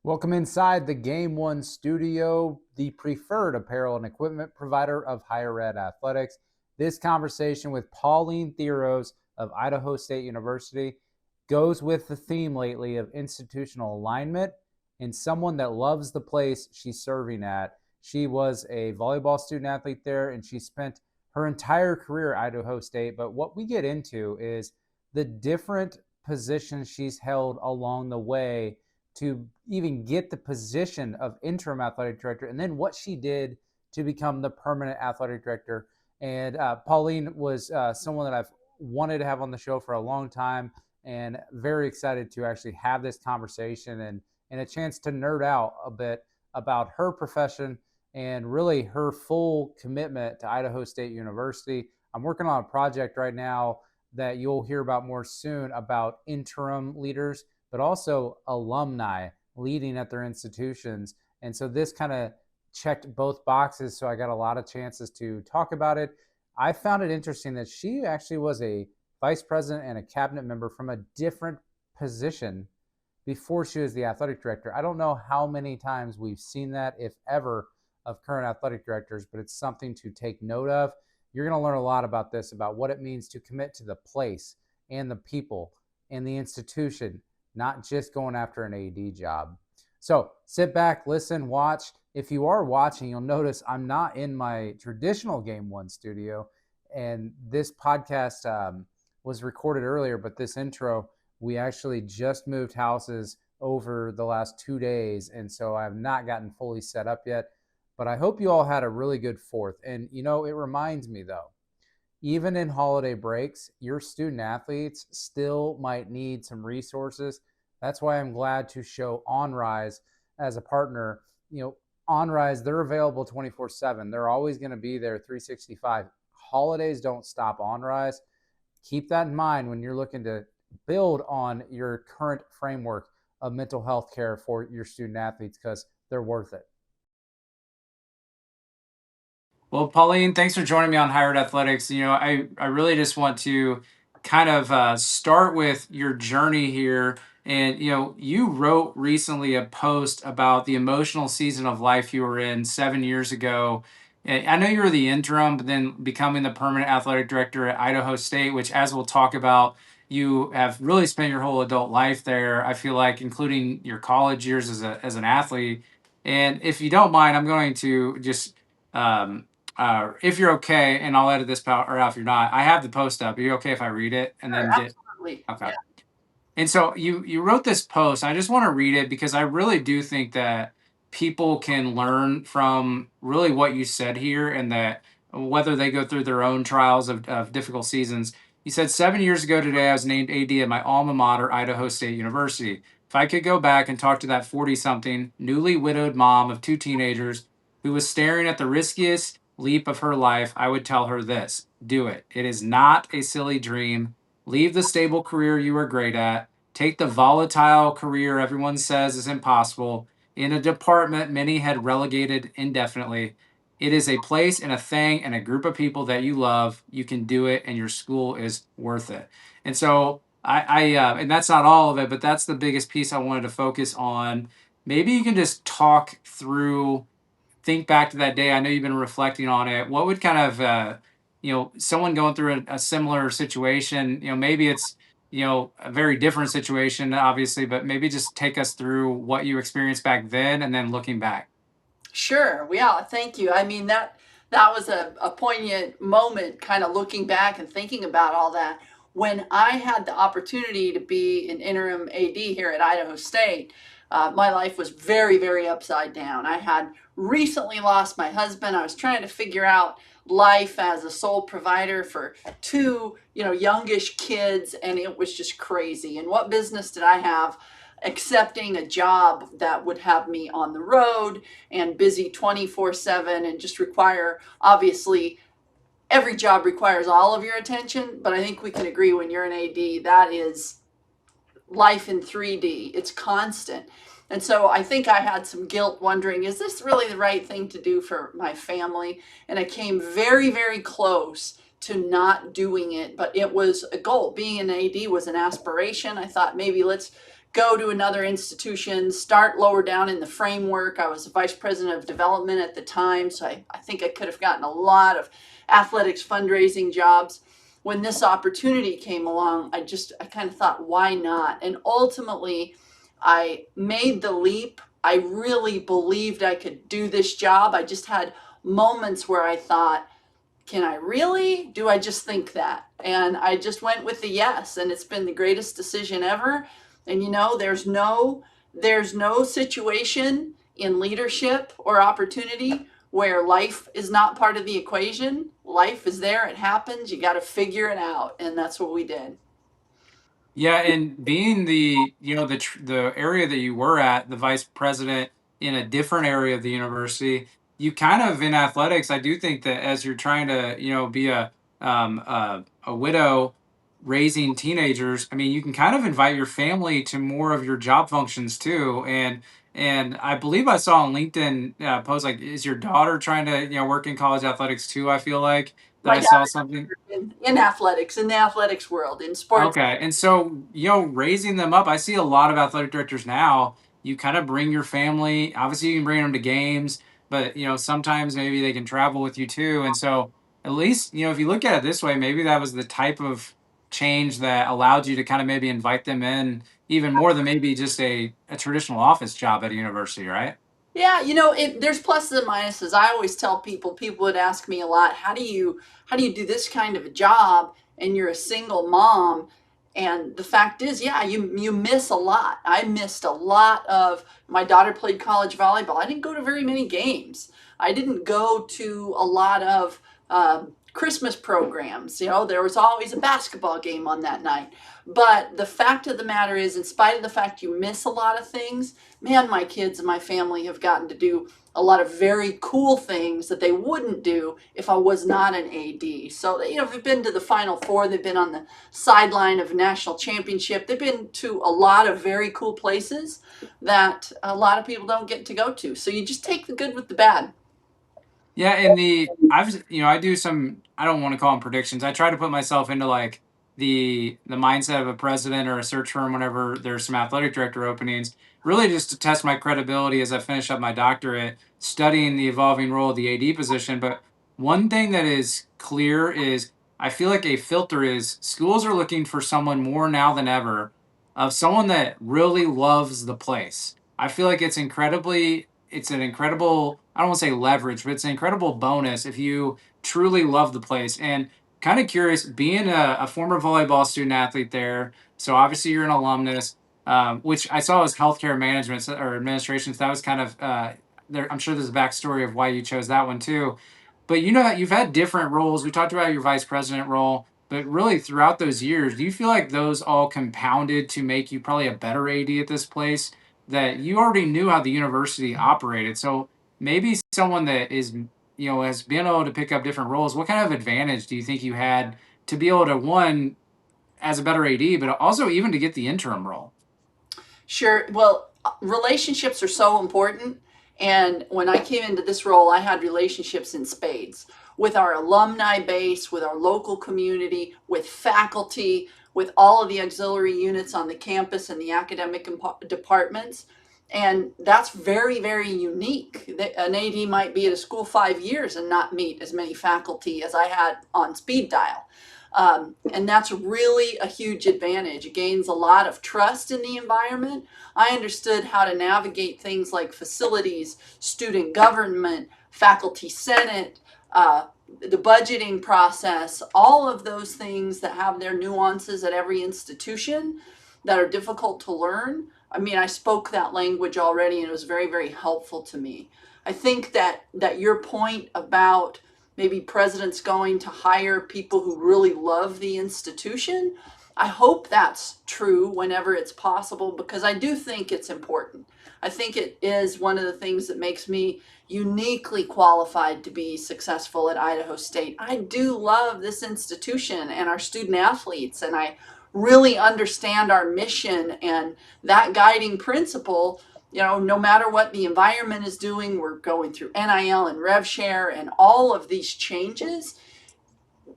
Welcome inside the Game One studio, the preferred apparel and equipment provider of higher ed athletics. This conversation with Pauline Thiros of Idaho State University goes with the theme lately of institutional alignment and someone that loves the place she's serving at. She was a volleyball student athlete there and she spent her entire career at Idaho State. But what we get into is the different positions she's held along the way to even get the position of interim athletic director, and then what she did to become the permanent athletic director. And Pauline was someone that I've wanted to have on the show for a long time, and very excited to actually have this conversation and a chance to nerd out a bit about her profession and really her full commitment to Idaho State University. I'm working on a project right now that you'll hear about more soon about interim leaders, but also alumni leading at their institutions. And so this kind of checked both boxes. So I got a lot of chances to talk about it. I found it interesting that she actually was a vice president and a cabinet member from a different position before she was the athletic director. I don't know how many times we've seen that, if ever, of current athletic directors, but it's something to take note of. You're going to learn a lot about this, about what it means to commit to the place and the people and the institution, not just going after an AD job. So sit back, listen, watch. If you are watching, you'll notice I'm not in my traditional Game One studio. And this podcast was recorded earlier, but this intro, we actually just moved houses over the last 2 days. And so I have not gotten fully set up yet. But I hope you all had a really good 4th. And, you know, it reminds me, though, even in holiday breaks, your student athletes still might need some resources. That's why I'm glad to show OnRise as a partner. You know, OnRise, they're available 24/7. They're always going to be there 365. Holidays don't stop OnRise. Keep that in mind when you're looking to build on your current framework of mental health care for your student athletes, because they're worth it. Well, Pauline, thanks for joining me on Higher Ed Athletics. You know, I really just want to kind of start with your journey here. And, you know, you wrote recently a post about the emotional season of life you were in 7 years ago. And I know you were the interim, but then becoming the permanent athletic director at Idaho State, which, as we'll talk about, you have really spent your whole adult life there, I feel like, including your college years as an athlete. And if you don't mind, I'm going to just if you're okay, and I'll edit this part, or if you're not, I have the post up. Are you okay if I read it and Sure, then get absolutely. okay? Yeah. And so you wrote this post. I just want to read it because I really do think that people can learn from really what you said here, and that whether they go through their own trials of difficult seasons. You said 7 years ago today, I was named AD at my alma mater, Idaho State University. If I could go back and talk to that 40 something, newly widowed mom of 2 teenagers who was staring at the riskiest leap of her life, I would tell her this: do it. It is not a silly dream. Leave the stable career you are great at. Take the volatile career everyone says is impossible in a department many had relegated indefinitely. It is a place and a thing and a group of people that you love. You can do it, and your school is worth it. And so and that's not all of it, but that's the biggest piece I wanted to focus on. Maybe you can just talk through, think back to that day. I know you've been reflecting on it. What would kind of, someone going through a similar situation, maybe it's, a very different situation, obviously, but maybe just take us through what you experienced back then and then looking back. Sure. Yeah, thank you. I mean, that was a poignant moment, kind of looking back and thinking about all that. When I had the opportunity to be an interim AD here at Idaho State, my life was very, very upside down. I had recently lost my husband. I was trying to figure out life as a sole provider for two, youngish kids, and it was just crazy. And what business did I have accepting a job that would have me on the road and busy 24/7 and just require, obviously, every job requires all of your attention, but I think we can agree when you're an AD, that is life in 3D. It's constant. And so I think I had some guilt wondering, is this really the right thing to do for my family? And I came very, very close to not doing it, but it was a goal. Being an AD was an aspiration. I thought maybe let's go to another institution, start lower down in the framework. I was vice president of development at the time, so I think I could have gotten a lot of athletics fundraising jobs. When this opportunity came along, I kind of thought, why not? And ultimately, I made the leap. I really believed I could do this job. I just had moments where I thought, can I really? Do I just think that? And I just went with the yes, and it's been the greatest decision ever. And there's no situation in leadership or opportunity where life is not part of the equation. Life is there, it happens, you got to figure it out, and that's what we did. Yeah, and being the the area that you were at, the vice president in a different area of the university, you kind of in athletics, I do think that as you're trying to be a widow raising teenagers, I mean, you can kind of invite your family to more of your job functions too. And I believe I saw on LinkedIn post like, is your daughter trying to work in college athletics too? I feel like that My I dad saw something. in athletics, in the athletics world, in sports. Okay. And so, raising them up, I see a lot of athletic directors now. You kind of bring your family. Obviously, you can bring them to games, but sometimes maybe they can travel with you too. And so, at least, if you look at it this way, maybe that was the type of change that allowed you to kind of maybe invite them in even more than maybe just a traditional office job at a university, right? Yeah, there's pluses and minuses. I always tell people would ask me a lot, how do you do this kind of a job and you're a single mom? And the fact is, yeah, you miss a lot. I missed a lot of my daughter played college volleyball. I didn't go to very many games. I didn't go to a lot of Christmas programs. There was always a basketball game on that night. But the fact of the matter is, in spite of the fact you miss a lot of things, man, my kids and my family have gotten to do a lot of very cool things that they wouldn't do if I was not an AD. So, they've been to the Final Four, they've been on the sideline of a national championship, they've been to a lot of very cool places that a lot of people don't get to go to. So you just take the good with the bad. Yeah, and I do some, I don't want to call them predictions. I try to put myself into like the mindset of a president or a search firm whenever there's some athletic director openings, really just to test my credibility as I finish up my doctorate, studying the evolving role of the AD position. But one thing that is clear is I feel like a filter is schools are looking for someone more now than ever of someone that really loves the place. I feel like it's an incredible, I don't want to say leverage, but it's an incredible bonus if you truly love the place. And kind of curious, being a former volleyball student athlete there, so obviously you're an alumnus, which I saw as healthcare management or administration. So that was kind of there. I'm sure there's a backstory of why you chose that one too. But you've had different roles. We talked about your vice president role, but really throughout those years, do you feel like those all compounded to make you probably a better AD at this place? That you already knew how the university operated. So maybe someone that has been able to pick up different roles, what kind of advantage do you think you had to be able to, one, as a better AD, but also even to get the interim role? Sure. Well, relationships are so important. And when I came into this role, I had relationships in spades with our alumni base, with our local community, with faculty, with all of the auxiliary units on the campus and the academic departments. And that's very, very unique. An AD might be at a school 5 years and not meet as many faculty as I had on speed dial. And that's really a huge advantage. It gains a lot of trust in the environment. I understood how to navigate things like facilities, student government, faculty senate, the budgeting process, all of those things that have their nuances at every institution that are difficult to learn. I mean, I spoke that language already and it was very, very helpful to me. I think that your point about maybe presidents going to hire people who really love the institution, I hope that's true whenever it's possible because I do think it's important. I think it is one of the things that makes me uniquely qualified to be successful at Idaho State. I do love this institution and our student athletes, and I really understand our mission and that guiding principle. No matter what the environment is doing, we're going through NIL and rev share and all of these changes.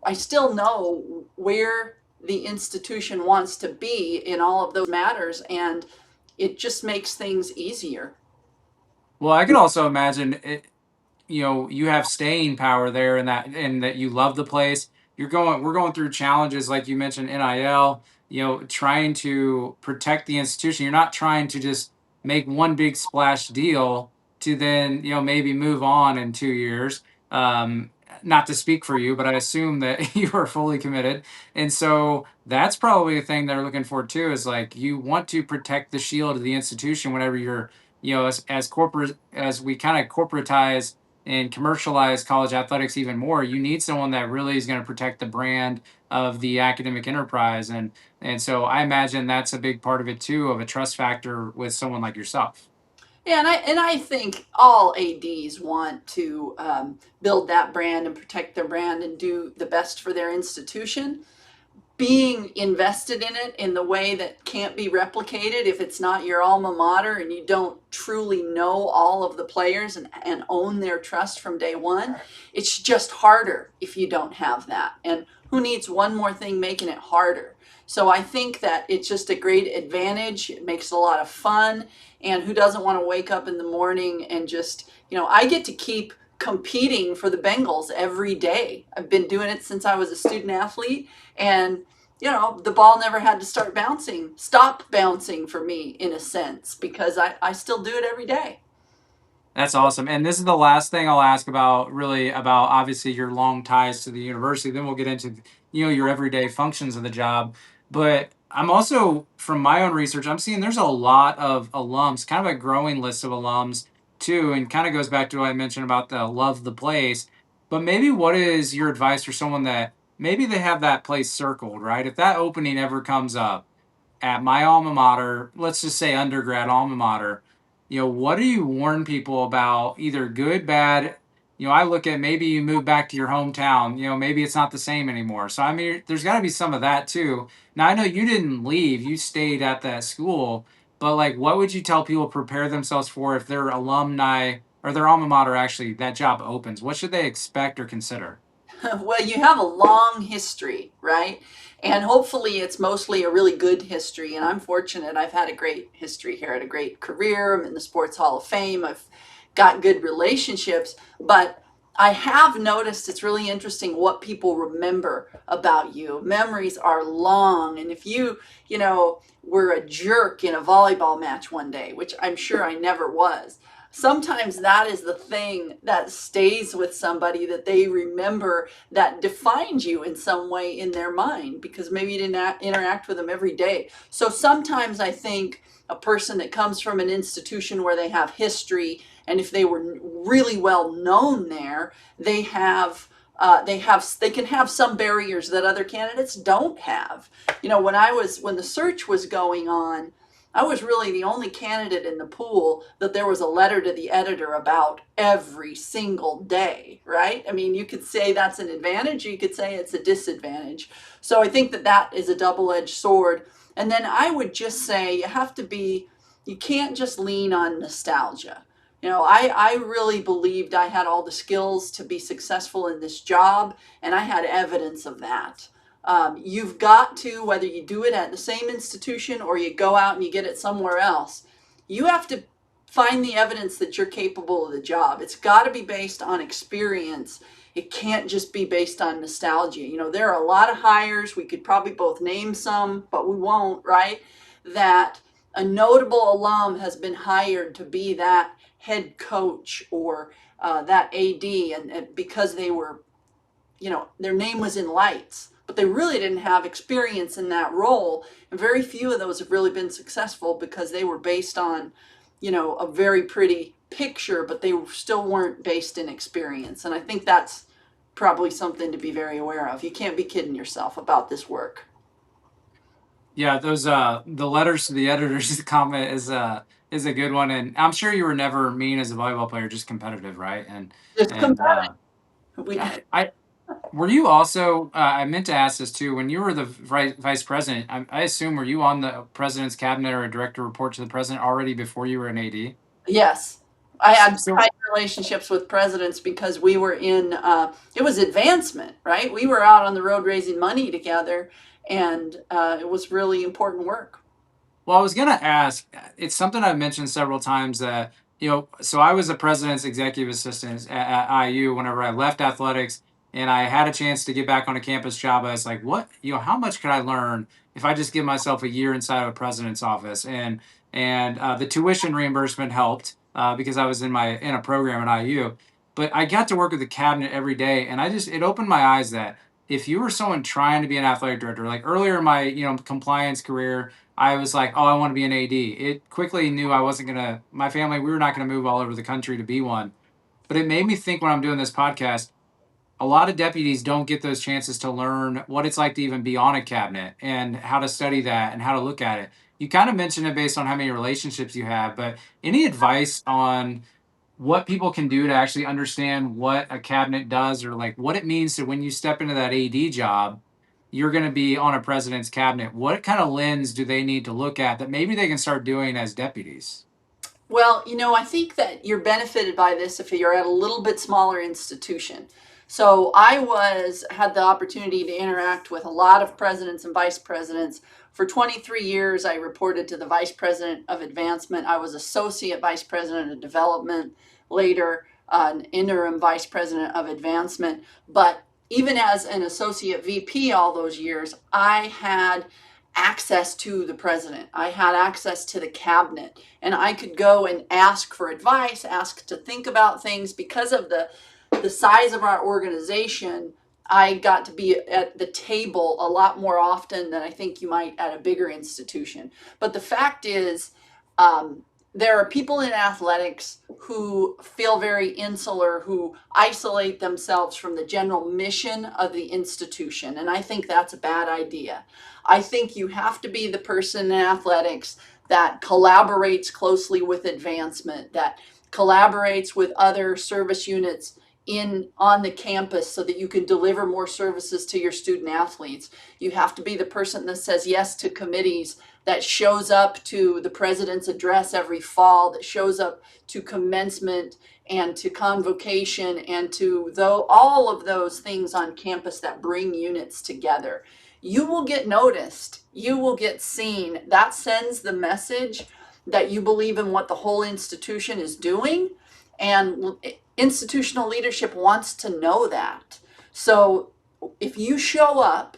I still know where the institution wants to be in all of those matters. And it just makes things easier. Well, I could also imagine it, you have staying power there, and that you love the place. We're going through challenges like you mentioned, NIL, trying to protect the institution. You're not trying to just make one big splash deal to then, maybe move on in 2 years. Um, Not to speak for you, but I assume that you are fully committed. And so that's probably a thing they're looking for too, is like you want to protect the shield of the institution whenever you're, as corporate, as we kind of corporatize and commercialize college athletics even more. You need someone that really is going to protect the brand of the academic enterprise. And so I imagine that's a big part of it too, of a trust factor with someone like yourself. Yeah, and I think all ADs want to build that brand and protect their brand and do the best for their institution. Being invested in it in the way that can't be replicated if it's not your alma mater and you don't truly know all of the players and own their trust from day one, it's just harder if you don't have that. And who needs one more thing making it harder? So I think that it's just a great advantage. It makes it a lot of fun. And who doesn't want to wake up in the morning and just, I get to keep competing for the Bengals every day. I've been doing it since I was a student athlete. And the ball never had to stop bouncing for me in a sense, because I still do it every day. That's awesome. And this is the last thing I'll ask about, really, about obviously your long ties to the university. Then we'll get into, your everyday functions of the job. But I'm also, from my own research, I'm seeing there's a lot of alums, kind of a growing list of alums too, and kind of goes back to what I mentioned about the love the place. But maybe what is your advice for someone that maybe they have that place circled, right? If that opening ever comes up at my alma mater, let's just say undergrad alma mater, what do you warn people about, either good, bad? I look at, maybe you move back to your hometown, maybe it's not the same anymore. So, I mean, there's got to be some of that too. Now, I know you didn't leave, you stayed at that school, but like, what would you tell people to prepare themselves for if their alumni or their alma mater actually, that job opens? What should they expect or consider? Well, you have a long history, right? And hopefully it's mostly a really good history. And I'm fortunate. I've had a great history here. I had a great career. I'm in the Sports Hall of Fame. I've got good relationships. But I have noticed it's really interesting what people remember about you. Memories are long. And if were a jerk in a volleyball match one day, which I'm sure I never was, sometimes that is the thing that stays with somebody, that they remember, that defines you in some way in their mind, because maybe you didn't interact with them every day. So sometimes I think a person that comes from an institution where they have history, and if they were really well known there, they can have some barriers that other candidates don't have. When the search was going on, I was really the only candidate in the pool that there was a letter to the editor about every single day, right? I mean, you could say that's an advantage, you could say it's a disadvantage. So I think that is a double-edged sword. And then I would just say you can't just lean on nostalgia. I really believed I had all the skills to be successful in this job, and I had evidence of that. You've got to, whether you do it at the same institution or you go out and you get it somewhere else, you have to find the evidence that you're capable of the job. It's got to be based on experience. It can't just be based on nostalgia. There are a lot of hires, we could probably both name some, but we won't, right? That a notable alum has been hired to be that head coach or that AD, and because they were, their name was in lights, but they really didn't have experience in that role. And very few of those have really been successful because they were based on, a very pretty picture, but they still weren't based in experience. And I think that's probably something to be very aware of. You can't be kidding yourself about this work. Yeah, those the letters to the editors comment is a good one, and I'm sure you were never mean as a volleyball player, just competitive, right? Just And we I were you also, I meant to ask this too, when you were the vice president, I assume, were you on the president's cabinet or a director report to the president already before you were an AD? Yes, I had So tight relationships with presidents because we were in. It was advancement, right? We were out on the road raising money together, and it was really important work. Well, I was going to ask, it's something I've mentioned several times that, so I was a president's executive assistant at IU whenever I left athletics and I had a chance to get back on a campus job. I was like, what, how much could I learn if I just give myself a year inside of a president's office? And the tuition reimbursement helped because I was in a program at IU, but I got to work with the cabinet every day. And it opened my eyes that if you were someone trying to be an athletic director, like earlier in my, compliance career, I was like, oh, I want to be an AD. It quickly knew I wasn't going to, my family, we were not going to move all over the country to be one. But it made me think when I'm doing this podcast, a lot of deputies don't get those chances to learn what it's like to even be on a cabinet and how to study that and how to look at it. You kind of mentioned it based on how many relationships you have, but any advice on what people can do to actually understand what a cabinet does or like what it means to when you step into that AD job, you're going to be on a president's cabinet. What kind of lens do they need to look at that maybe they can start doing as deputies? Well, I think that you're benefited by this if you're at a little bit smaller institution. So I had the opportunity to interact with a lot of presidents and vice presidents. For 23 years, I reported to the vice president of advancement. I was associate vice president of development, later an interim vice president of advancement. But even as an associate VP all those years, I had access to the president. I had access to the cabinet, and I could go and ask for advice, ask to think about things. Because of the size of our organization, I got to be at the table a lot more often than I think you might at a bigger institution. But the fact is, there are people in athletics who feel very insular, who isolate themselves from the general mission of the institution. And I think that's a bad idea. I think you have to be the person in athletics that collaborates closely with advancement, that collaborates with other service units on the campus so that you can deliver more services to your student athletes. You have to be the person that says yes to committees, that shows up to the president's address every fall, that shows up to commencement and to convocation and to all of those things on campus that bring units together. You will get noticed. You will get seen. That sends the message that you believe in what the whole institution is doing. And institutional leadership wants to know that. So if you show up,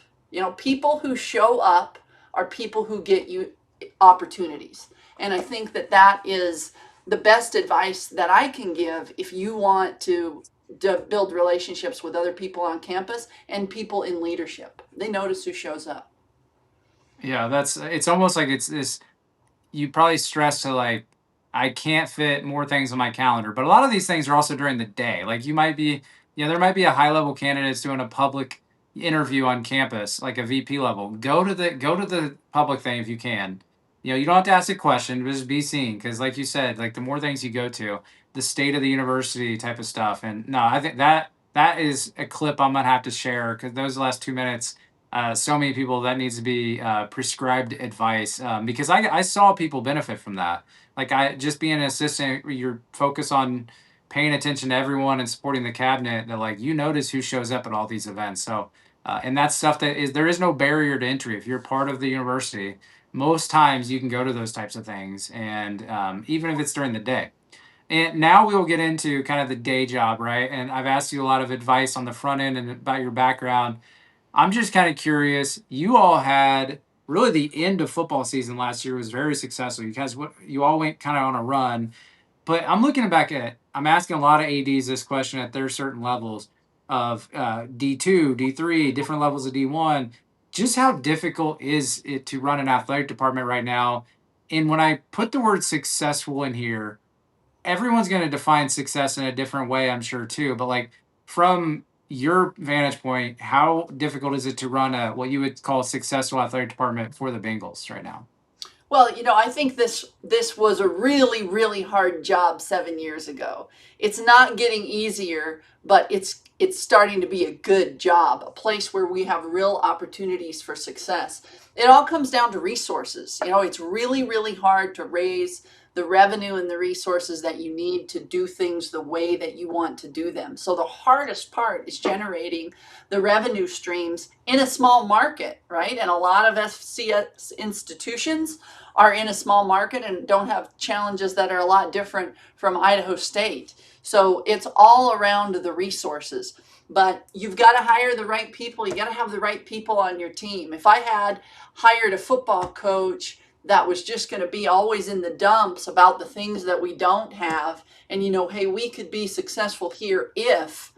people who show up are people who get you opportunities. And I think that is the best advice that I can give if you want to build relationships with other people on campus and people in leadership. They notice who shows up. Yeah, it's almost like it's this, you probably stress to like, I can't fit more things on my calendar. But a lot of these things are also during the day. Like there might be a high level candidate doing a public interview on campus, like a VP level. Go to the public thing if you can. You don't have to ask a question, but just be seen. Because like you said, like the more things you go to, the state of the university type of stuff. And no, I think that is a clip I'm gonna have to share because those last 2 minutes, so many people that needs to be prescribed advice because I saw people benefit from that. Like I just being an assistant, you're focused on paying attention to everyone and supporting the cabinet. That like you notice who shows up at all these events. So and that's stuff there is no barrier to entry if you're part of the university. Most times you can go to those types of things, and even if it's during the day. And now we will get into kind of the day job, right? And I've asked you a lot of advice on the front end and about your background. I'm just kind of curious. You all had really the end of football season last year was very successful. You all went kind of on a run. But I'm asking a lot of ADs this question at their certain levels of D2, D3, different levels of D1. Just how difficult is it to run an athletic department right now? And when I put the word successful in here, everyone's going to define success in a different way, I'm sure too. But like from your vantage point, how difficult is it to run what you would call a successful athletic department for the Bengals right now? Well, I think this was a really, really hard job 7 years ago. It's not getting easier, but it's starting to be a good job, a place where we have real opportunities for success. It all comes down to resources. It's really, really hard to raise the revenue and the resources that you need to do things the way that you want to do them. So the hardest part is generating the revenue streams in a small market, right? And a lot of FCS institutions are in a small market and don't have challenges that are a lot different from Idaho State. So it's all around the resources. But you've got to hire the right people. You got to have the right people on your team. If I had hired a football coach that was just going to be always in the dumps about the things that we don't have, and hey, we could be successful here if,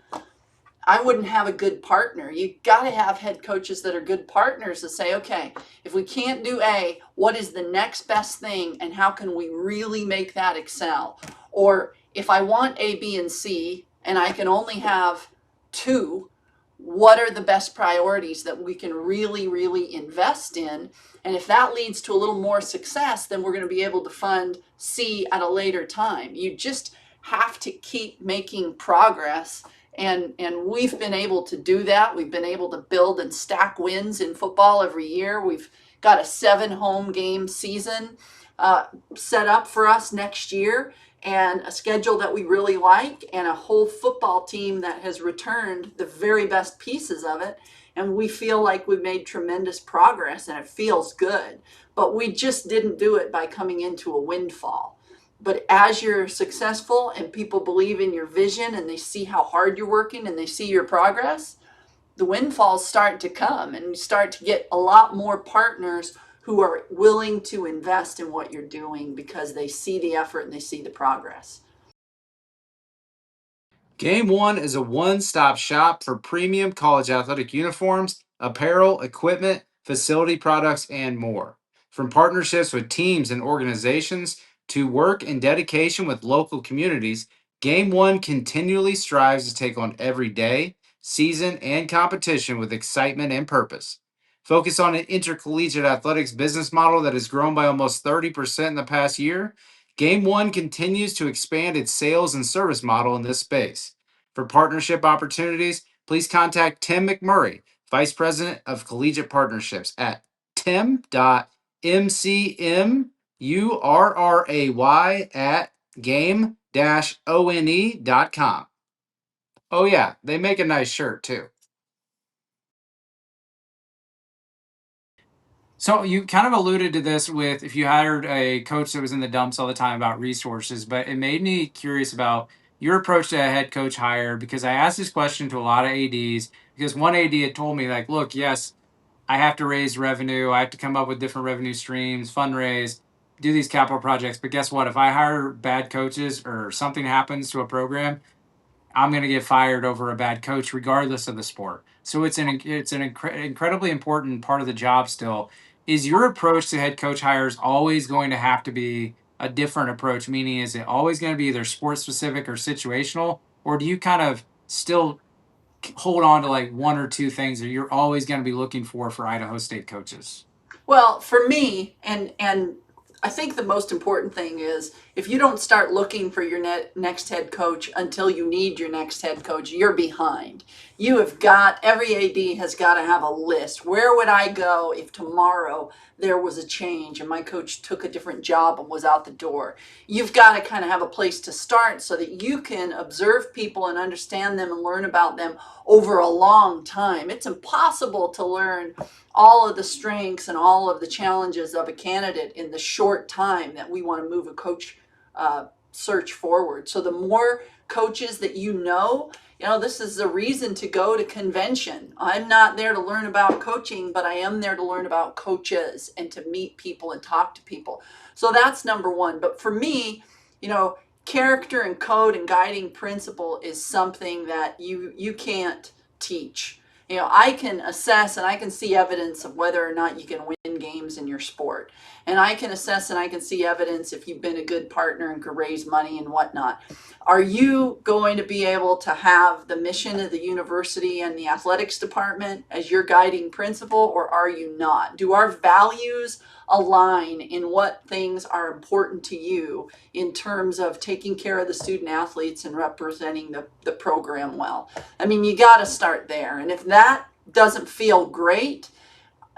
I wouldn't have a good partner. You got to have head coaches that are good partners that say, okay, if we can't do A, what is the next best thing and how can we really make that excel? Or if I want A, B, and C and I can only have two, what are the best priorities that we can really, really invest in? And if that leads to a little more success, then we're going to be able to fund C at a later time. You just have to keep making progress. And we've been able to do that. We've been able to build and stack wins in football every year. We've got a 7 home game season set up for us next year, and a schedule that we really like, and a whole football team that has returned the very best pieces of it. And we feel like we've made tremendous progress and it feels good. But we just didn't do it by coming into a windfall. But as you're successful and people believe in your vision and they see how hard you're working and they see your progress, the windfalls start to come and you start to get a lot more partners who are willing to invest in what you're doing because they see the effort and they see the progress. Game One is a one-stop shop for premium college athletic uniforms, apparel, equipment, facility products, and more. From partnerships with teams and organizations to work and dedication with local communities, Game One continually strives to take on every day, season, and competition with excitement and purpose. Focus on an intercollegiate athletics business model that has grown by almost 30% in the past year. Game One continues to expand its sales and service model in this space. For partnership opportunities, please contact Tim McMurray, Vice President of Collegiate Partnerships at tim.mcmurray@game-one.com. Oh yeah, they make a nice shirt too. So you kind of alluded to this with if you hired a coach that was in the dumps all the time about resources, but it made me curious about your approach to a head coach hire because I asked this question to a lot of ADs because one AD had told me like, look, yes, I have to raise revenue, I have to come up with different revenue streams, fundraise, do these capital projects, but guess what? If I hire bad coaches or something happens to a program, I'm going to get fired over a bad coach, regardless of the sport. So it's an incredibly important part of the job. Still, is your approach to head coach hires always going to have to be a different approach? Meaning, is it always going to be either sport specific or situational, or do you kind of still hold on to like one or two things that you're always going to be looking for Idaho State coaches? Well, for me, and I think the most important thing is if you don't start looking for your next head coach until you need your next head coach, you're behind. Every AD has got to have a list. Where would I go if tomorrow there was a change and my coach took a different job and was out the door? You've got to kind of have a place to start so that you can observe people and understand them and learn about them over a long time. It's impossible to learn all of the strengths and all of the challenges of a candidate in the short time that we want to move a coach search forward. So the more coaches that this is a reason to go to convention. I'm not there to learn about coaching, but I am there to learn about coaches and to meet people and talk to people. So that's number one. But for me, character and code and guiding principle is something that you can't teach. I can assess and I can see evidence of whether or not you can win games in your sport. And I can assess and I can see evidence if you've been a good partner and could raise money and whatnot. Are you going to be able to have the mission of the university and the athletics department as your guiding principle, or are you not? Do our values align in what things are important to you in terms of taking care of the student athletes and representing the program well? I mean, you got to start there. And if that doesn't feel great,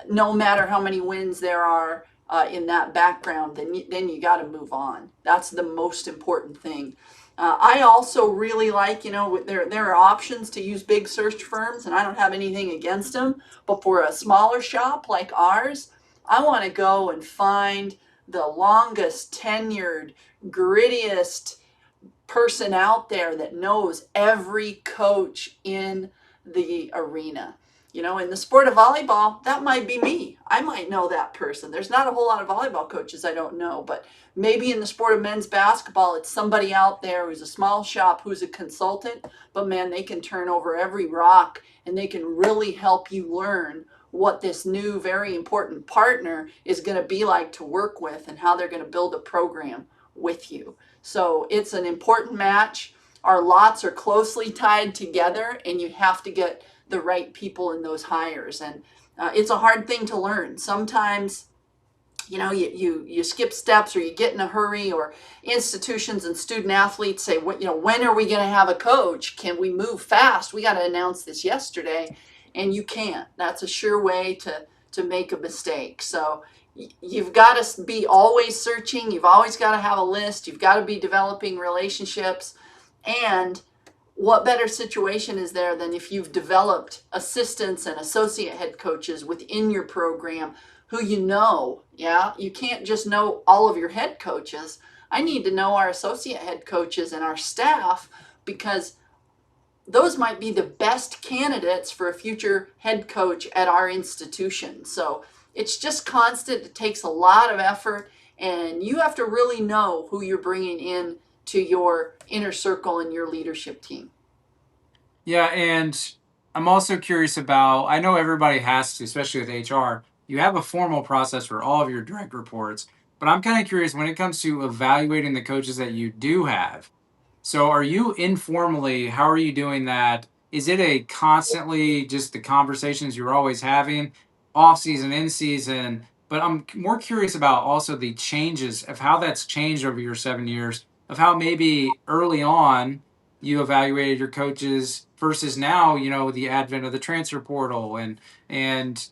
no matter how many wins there are in that background, then you got to move on. That's the most important thing. I also really like, there are options to use big search firms, and I don't have anything against them. But for a smaller shop like ours, I want to go and find the longest tenured, grittiest person out there that knows every coach in the arena. You know, in the sport of volleyball, that might be me. I might know that person. There's not a whole lot of volleyball coaches I don't know, but maybe in the sport of men's basketball, it's somebody out there who's a small shop, who's a consultant, but man, they can turn over every rock and they can really help you learn what this new, very important partner is going to be like to work with and how they're going to build a program with you. So it's an important match. Our lots are closely tied together, and you have to get the right people in those hires. And it's a hard thing to learn. Sometimes, you know, you skip steps, or you get in a hurry, or institutions and student athletes say, you know, when are we going to have a coach? Can we move fast? We got to announce this yesterday. And you can't. That's a sure way to make a mistake. So you've got to be always searching. You've always got to have a list. You've got to be developing relationships. And what better situation is there than if you've developed assistants and associate head coaches within your program who you know? Yeah, you can't just know all of your head coaches. I need to know our associate head coaches and our staff, because those might be the best candidates for a future head coach at our institution. So it's just constant. It takes a lot of effort, and you have to really know who you're bringing in to your inner circle and your leadership team. Yeah, and I'm also curious about, I know everybody has to, especially with HR, you have a formal process for all of your direct reports, but I'm kind of curious when it comes to evaluating the coaches that you do have. So are you informally, how are you doing that? Is it a constantly just the conversations you're always having, off season, in season? But I'm more curious about also the changes of how that's changed over your 7 years, of how maybe early on you evaluated your coaches versus now, you know, the advent of the transfer portal and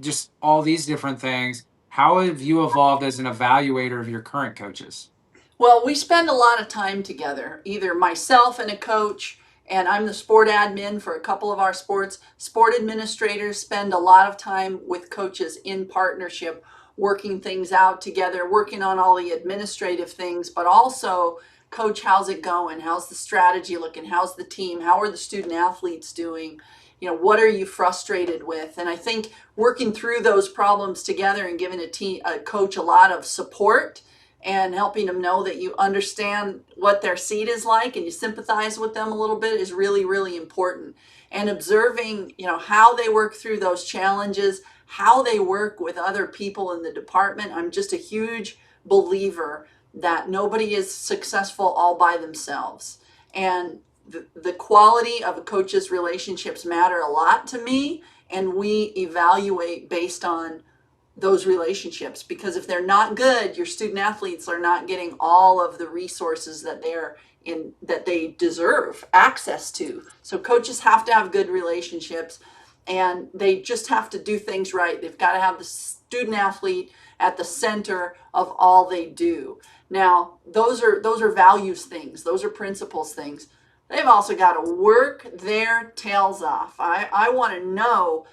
just all these different things. How have you evolved as an evaluator of your current coaches? Well, we spend a lot of time together, either myself and a coach, and I'm the sport admin for a couple of our sports. Sport administrators spend a lot of time with coaches in partnership, working things out together, working on all the administrative things, but also, coach, how's it going? How's the strategy looking? How's the team? How are the student athletes doing? You know, what are you frustrated with? And I think working through those problems together and giving a coach a lot of support and helping them know that you understand what their seat is like and you sympathize with them a little bit is really, really important. And observing, you know, how they work through those challenges, how they work with other people in the department. I'm just a huge believer that nobody is successful all by themselves. And the quality of a coach's relationships matter a lot to me. And we evaluate based on those relationships, because if they're not good, your student athletes are not getting all of the resources that they deserve access to. So coaches have to have good relationships, and they just have to do things right. They've got to have the student athlete at the center of all they do. Now, those are values things. Those are principles things. They've also got to work their tails off. I want to know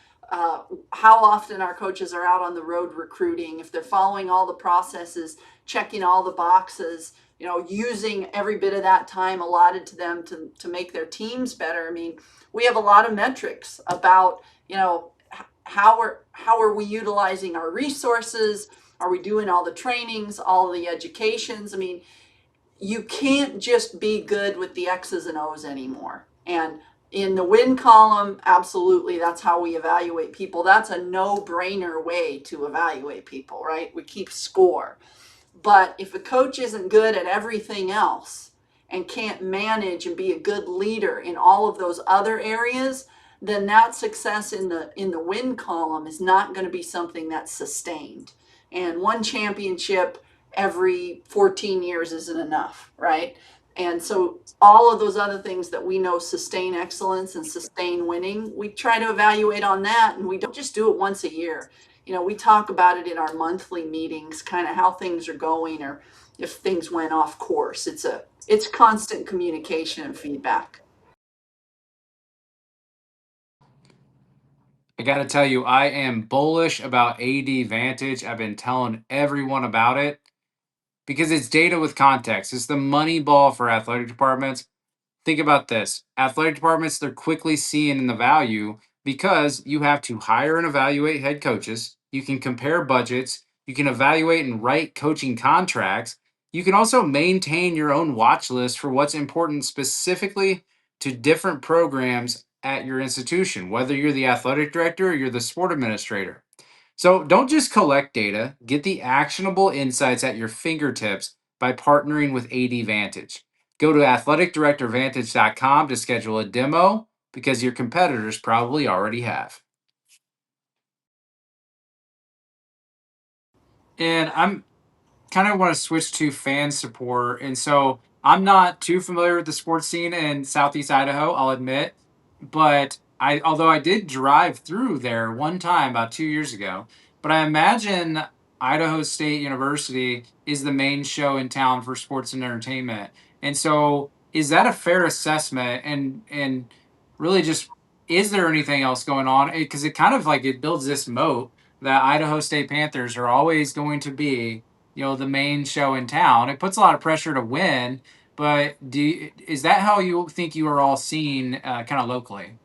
how often our coaches are out on the road recruiting, if they're following all the processes, checking all the boxes, you know, using every bit of that time allotted to them to make their teams better. I mean, we have a lot of metrics about, you know, how are we utilizing our resources? Are we doing all the trainings, all the educations? I mean, you can't just be good with the X's and O's anymore. And in the win column, absolutely, that's how we evaluate people. That's a no-brainer way to evaluate people, right? We keep score. But if a coach isn't good at everything else and can't manage and be a good leader in all of those other areas, then that success in the win column is not going to be something that's sustained. And one championship every 14 years isn't enough, right? And so all of those other things that we know sustain excellence and sustain winning, we try to evaluate on that, and we don't just do it once a year. You know, we talk about it in our monthly meetings, kind of how things are going or if things went off course. It's constant communication and feedback. I got to tell you, I am bullish about AD Vantage. I've been telling everyone about it. because it's data with context. It's the money ball for athletic departments. Think about this. Athletic departments, they're quickly seeing the value because you have to hire and evaluate head coaches. You can compare budgets. You can evaluate and write coaching contracts. You can also maintain your own watch list for what's important specifically to different programs at your institution, whether you're the athletic director or you're the sport administrator. So don't just collect data, get the actionable insights at your fingertips by partnering with AD Vantage. Go to athleticdirectorvantage.com to schedule a demo because your competitors probably already have. And I'm kind of want to switch to fan support. And so I'm not too familiar with the sports scene in Southeast Idaho, I'll admit. But although I did drive through there one time about 2 years ago, but I imagine Idaho State University is the main show in town for sports and entertainment. And so is that a fair assessment? And really just is there anything else going on? Because it kind of like it builds this moat that Idaho State Panthers are always going to be, the main show in town. It puts a lot of pressure to win, but is that how you think you are all seen kind of locally?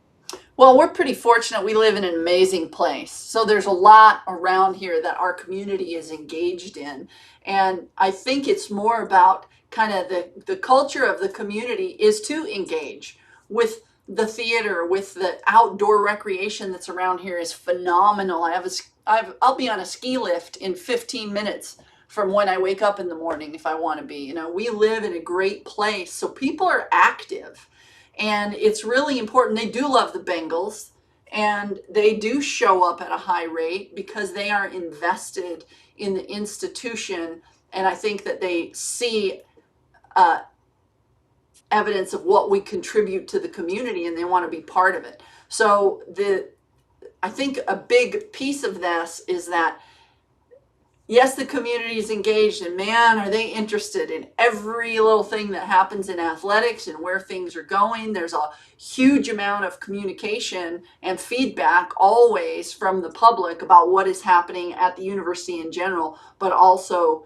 Well, we're pretty fortunate. We live in an amazing place. So there's a lot around here that our community is engaged in. And I think it's more about kind of the culture of the community is to engage with the theater, with the outdoor recreation that's around here is phenomenal. I'll be on a ski lift in 15 minutes from when I wake up in the morning if I want to be. We live in a great place. So people are active and it's really important. They do love the Bengals and they do show up at a high rate because they are invested in the institution. And I think that they see uh, evidence of what we contribute to the community and they want to be part of it. So I think a big piece of this is that yes, the community is engaged, and man, are they interested in every little thing that happens in athletics and where things are going. There's a huge amount of communication and feedback always from the public about what is happening at the university in general, but also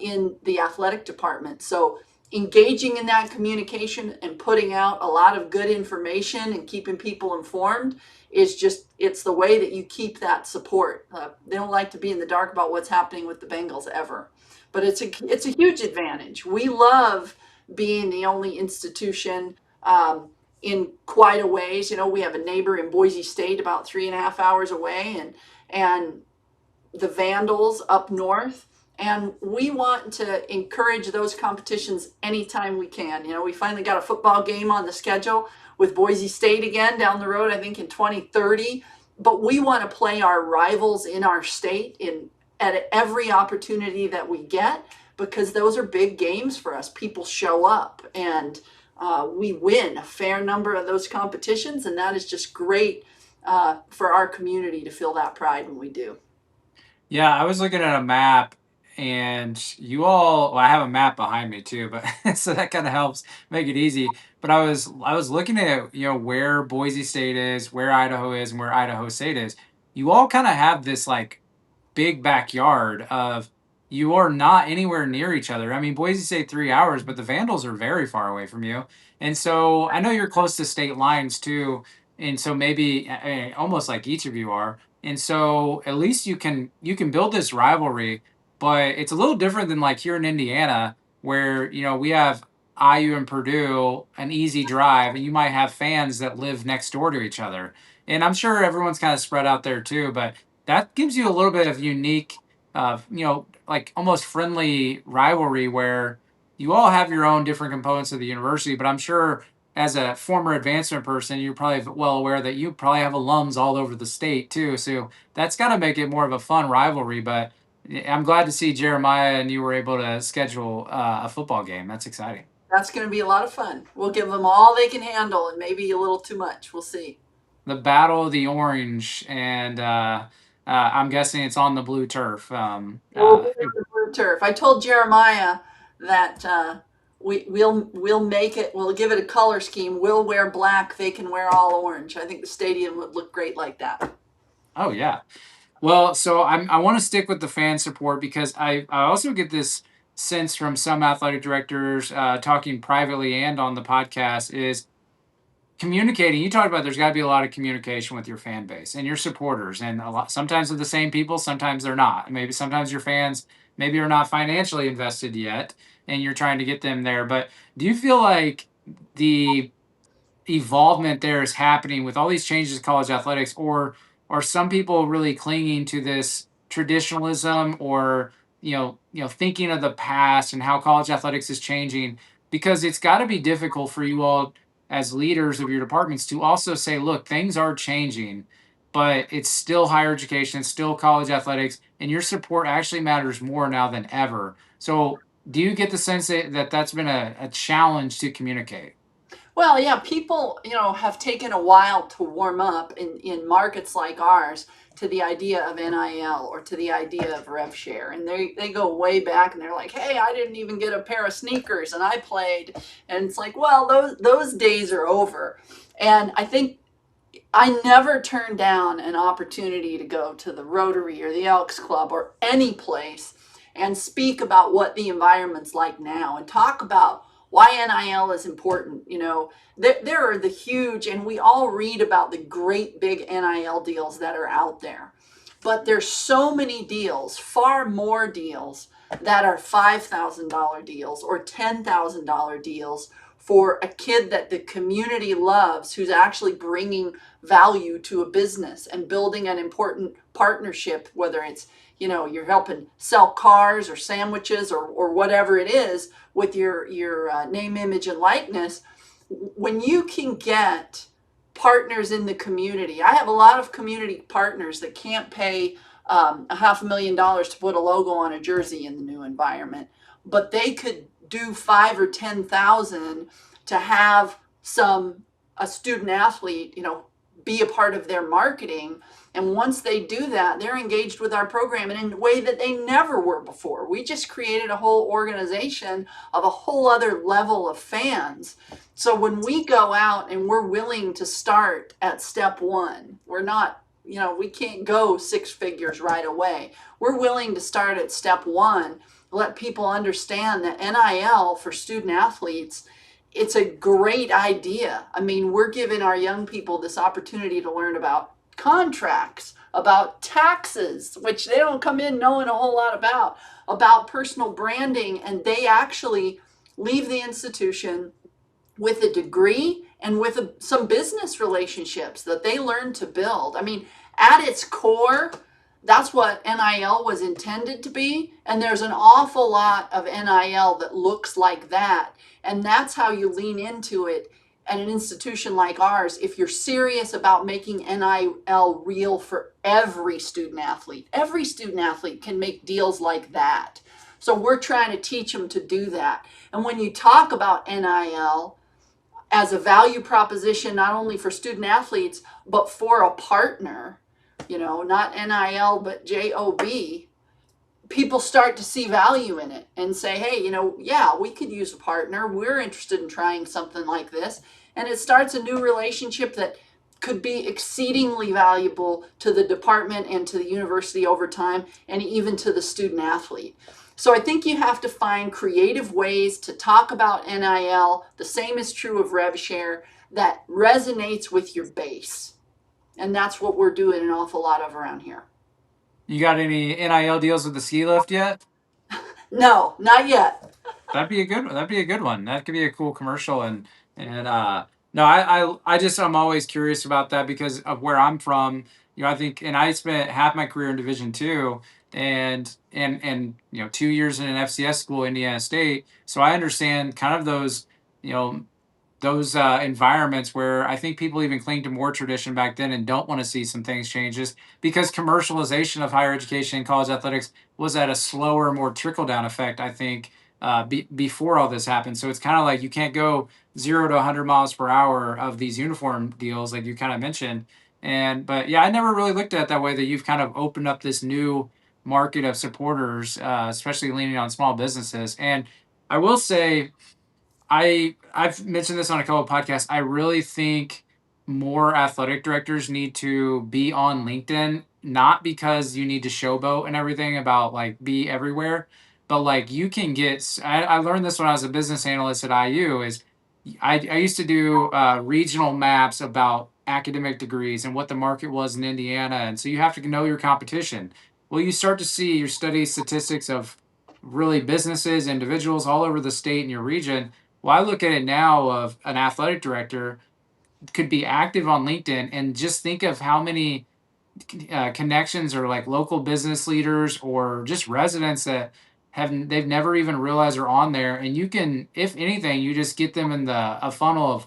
in the athletic department. So engaging in that communication and putting out a lot of good information and keeping people informed is it's the way that you keep that support. They don't like to be in the dark about what's happening with the Bengals ever, but it's a huge advantage. We love being the only institution in quite a ways. We have a neighbor in Boise State about 3.5 hours away, and the Vandals up north. And we want to encourage those competitions anytime we can. We finally got a football game on the schedule with Boise State again down the road, I think in 2030. But we want to play our rivals in our state at every opportunity that we get because those are big games for us. People show up and we win a fair number of those competitions. And that is just great for our community to feel that pride when we do. Yeah, I was looking at a map and well, I have a map behind me too, but so that kind of helps make it easy. But I was looking at, where Boise State is, where Idaho is, and where Idaho State is. You all kind of have this like big backyard of you are not anywhere near each other. I mean, Boise State 3 hours, but the Vandals are very far away from you. And so I know you're close to state lines too. And so maybe almost like each of you are. And so at least you can build this rivalry, but it's a little different than like here in Indiana where, we have IU and Purdue, an easy drive, and you might have fans that live next door to each other. And I'm sure everyone's kind of spread out there too, but that gives you a little bit of unique, like almost friendly rivalry where you all have your own different components of the university. But I'm sure as a former advancement person, you're probably well aware that you probably have alums all over the state too. So that's got to make it more of a fun rivalry. But I'm glad to see Jeremiah and you were able to schedule a football game. That's exciting. That's going to be a lot of fun. We'll give them all they can handle and maybe a little too much. We'll see. The Battle of the Orange, and I'm guessing it's on the blue turf. We'll be on the blue turf. I told Jeremiah that we'll make it. We'll give it a color scheme. We'll wear black. They can wear all orange. I think the stadium would look great like that. Oh yeah. Well, so I want to stick with the fan support because I also get this sense from some athletic directors talking privately and on the podcast is communicating. You talked about there's got to be a lot of communication with your fan base and your supporters, and a lot sometimes they're the same people, sometimes they're not. Maybe sometimes your fans maybe are not financially invested yet, and you're trying to get them there. But do you feel like the evolvement there is happening with all these changes in college athletics, or are some people really clinging to this traditionalism, or thinking of the past and how college athletics is changing? Because it's got to be difficult for you all as leaders of your departments to also say, look, things are changing, but it's still higher education, it's still college athletics, and your support actually matters more now than ever. So do you get the sense that that's been a challenge to communicate? Well, yeah, people, have taken a while to warm up in markets like ours to the idea of NIL or to the idea of rev share. And they go way back and they're like, hey, I didn't even get a pair of sneakers and I played. And it's like, well, those days are over. And I think I never turned down an opportunity to go to the Rotary or the Elks Club or any place and speak about what the environment's like now and talk about why NIL is important. There are the huge, and we all read about the great big NIL deals that are out there. But there's so many deals, far more deals that are $5,000 deals or $10,000 deals for a kid that the community loves, who's actually bringing value to a business and building an important partnership, whether it's you're helping sell cars or sandwiches or whatever it is with your name, image, and likeness. When you can get partners in the community, I have a lot of community partners that can't pay $500,000 to put a logo on a jersey in the new environment, but they could do 5 or 10,000 to have a student athlete, be a part of their marketing. And once they do that, they're engaged with our program in a way that they never were before. We just created a whole organization of a whole other level of fans. So when we go out and we're willing to start at step one, we're not, we can't go 6 figures right away. We're willing to start at step one, let people understand that NIL for student athletes, it's a great idea. I mean, we're giving our young people this opportunity to learn about contracts, about taxes, which they don't come in knowing a whole lot about personal branding, and they actually leave the institution with a degree and with some business relationships that they learn to build. I mean, at its core, that's what NIL was intended to be. And there's an awful lot of NIL that looks like that. And that's how you lean into it at an institution like ours. If you're serious about making NIL real for every student athlete can make deals like that. So we're trying to teach them to do that. And when you talk about NIL as a value proposition, not only for student athletes, but for a partner, not NIL, but JOB, people start to see value in it and say, hey, yeah, we could use a partner. We're interested in trying something like this. And it starts a new relationship that could be exceedingly valuable to the department and to the university over time, and even to the student athlete. So I think you have to find creative ways to talk about NIL. The same is true of RevShare, that resonates with your base. And that's what we're doing an awful lot of around here. You got any NIL deals with the ski lift yet? No, not yet. That'd be a good one. That'd be a good one. That could be a cool commercial. And no, I'm always curious about that because of where I'm from. I think, and I spent half my career in Division II, and 2 years in an FCS school, Indiana State. So I understand kind of you know those environments where I think people even cling to more tradition back then and don't want to see some things changes because commercialization of higher education and college athletics was at a slower, more trickle down effect, I think, before all this happened. So it's kind of like you can't go 0 to 100 miles per hour of these uniform deals, like you kind of mentioned. But yeah, I never really looked at it that way, that you've kind of opened up this new market of supporters, especially leaning on small businesses. And I will say, I've mentioned this on a couple of podcasts. I really think more athletic directors need to be on LinkedIn, not because you need to showboat and everything about like be everywhere, but like you can get, I learned this when I was a business analyst at IU is I used to do regional maps about academic degrees and what the market was in Indiana. And so you have to know your competition. Well, you start to see your study statistics of really businesses, individuals all over the state and your region. Well, I look at it now of an athletic director could be active on LinkedIn and just think of how many connections or like local business leaders or just residents that they've never even realized are on there. And you can, if anything, you just get them in the a funnel of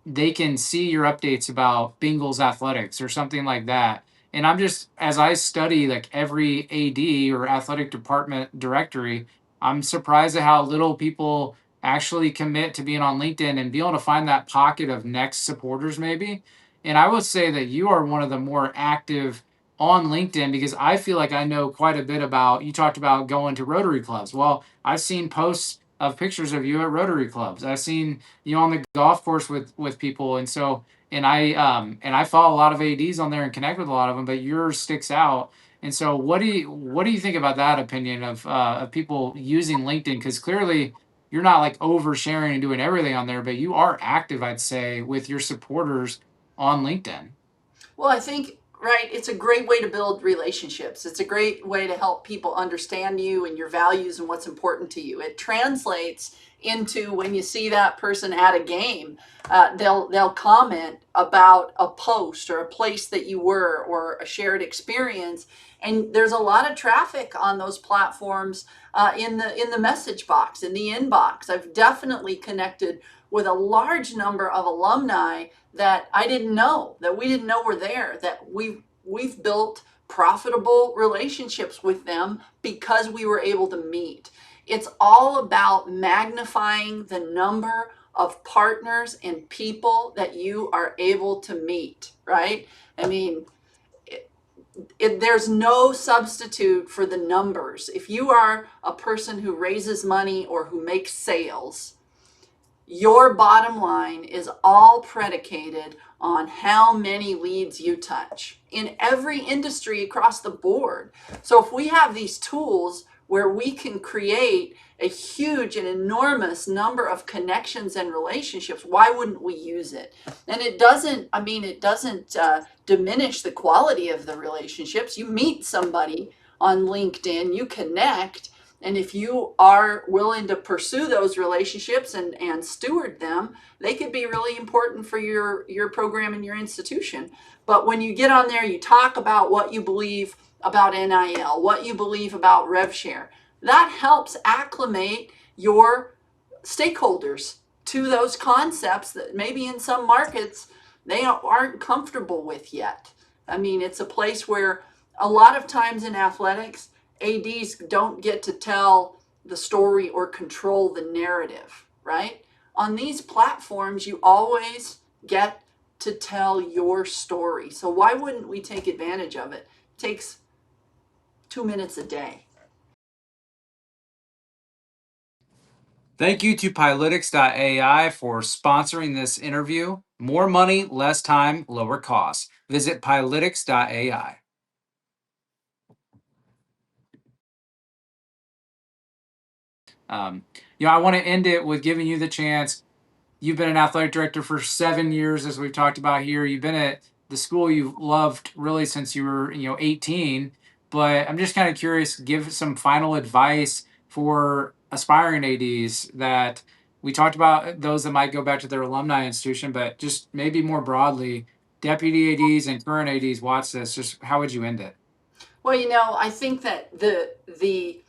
they can see your updates about Bengals athletics or something like that. And I'm just, as I study like every AD or athletic department directory, I'm surprised at how little people actually commit to being on LinkedIn and be able to find that pocket of next supporters, maybe. And I would say that you are one of the more active on LinkedIn because I feel like I know quite a bit about, you talked about going to Rotary clubs. Well, I've seen posts of pictures of you at Rotary clubs. I've seen you on the golf course with people, and so and I follow a lot of ads on there and connect with a lot of them, but yours sticks out. And so what do you think about that opinion of people using LinkedIn, because clearly you're not like oversharing and doing everything on there, but you are active, I'd say, with your supporters on LinkedIn. Well, I think, right, it's a great way to build relationships. It's a great way to help people understand you and your values and what's important to you. It translates into when you see that person at a game, they'll comment about a post or a place that you were or a shared experience. And there's a lot of traffic on those platforms in the message box, in the inbox. I've definitely connected with a large number of alumni that I didn't know, that we didn't know were there, that we've built profitable relationships with them because we were able to meet. It's all about magnifying the number of partners and people that you are able to meet, right? I mean, there's no substitute for the numbers. If you are a person who raises money or who makes sales, your bottom line is all predicated on how many leads you touch in every industry across the board. So if we have these tools where we can create a huge and enormous number of connections and relationships, why wouldn't we use it? And it doesn't, I mean, it doesn't diminish the quality of the relationships. You meet somebody on LinkedIn, you connect, and if you are willing to pursue those relationships and steward them, they could be really important for your program and your institution. But when you get on there, you talk about what you believe about NIL, what you believe about RevShare. That helps acclimate your stakeholders to those concepts that maybe in some markets they aren't comfortable with yet. I mean, it's a place where a lot of times in athletics, ADs don't get to tell the story or control the narrative, right? On these platforms, you always get to tell your story. So why wouldn't we take advantage of it? It takes 2 minutes a day. Thank you to Pilotics.ai for sponsoring this interview. More money, less time, lower costs. Visit Pilotics.ai. Um, I want to end it with giving you the chance. You've been an athletic director for 7 years, as we've talked about here. You've been at the school you've loved really since you were, 18. But I'm just kind of curious, give some final advice for aspiring ADs that we talked about those that might go back to their alumni institution, but just maybe more broadly, deputy ADs and current ADs watch this. Just how would you end it? Well, I think that the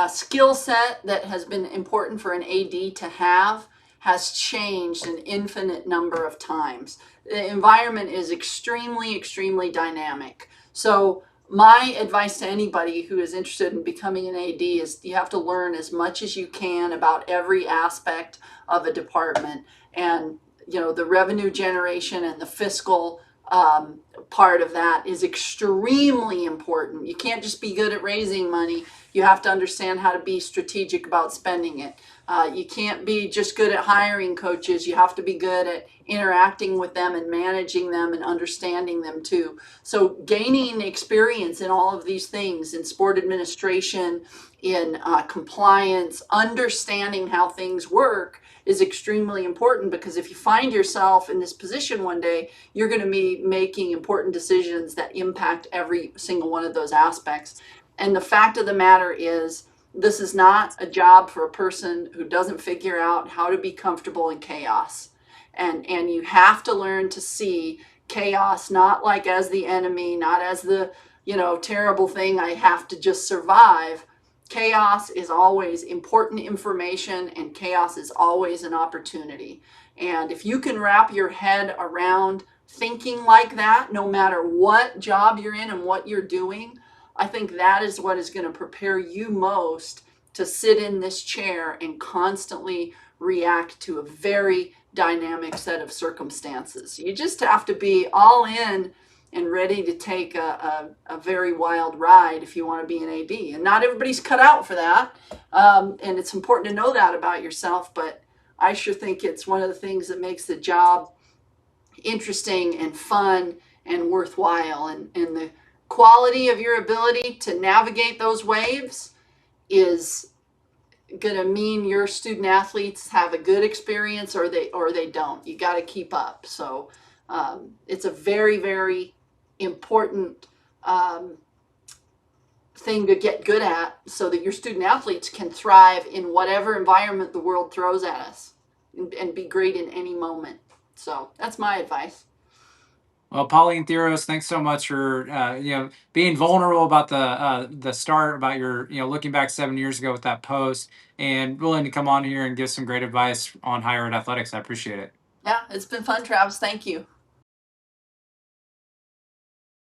skill set that has been important for an AD to have has changed an infinite number of times. The environment is extremely, extremely dynamic. So my advice to anybody who is interested in becoming an AD is you have to learn as much as you can about every aspect of a department. And, the revenue generation and the fiscal part of that is extremely important. You can't just be good at raising money. You have to understand how to be strategic about spending it. You can't be just good at hiring coaches. You have to be good at interacting with them and managing them and understanding them too. So gaining experience in all of these things, in sport administration, in compliance, understanding how things work, is extremely important, because if you find yourself in this position one day, you're going to be making important decisions that impact every single one of those aspects. And the fact of the matter is, this is not a job for a person who doesn't figure out how to be comfortable in chaos. And you have to learn to see chaos not like as the enemy, not as the, terrible thing I have to just survive. Chaos is always important information, and chaos is always an opportunity. And if you can wrap your head around thinking like that, no matter what job you're in and what you're doing, I think that is what is going to prepare you most to sit in this chair and constantly react to a very dynamic set of circumstances. You just have to be all in and ready to take a very wild ride if you want to be an AD. And not everybody's cut out for that. And it's important to know that about yourself. But I sure think it's one of the things that makes the job interesting and fun and worthwhile. And the quality of your ability to navigate those waves is going to mean your student athletes have a good experience or they don't. You got to keep up. So it's a very, very important thing to get good at, so that your student athletes can thrive in whatever environment the world throws at us, and be great in any moment. So that's my advice. Well, Pauline Thiros, thanks so much for being vulnerable about the start, about your looking back 7 years ago with that post, and willing to come on here and give some great advice on higher ed athletics. I appreciate it. Yeah, it's been fun, Travis. Thank you.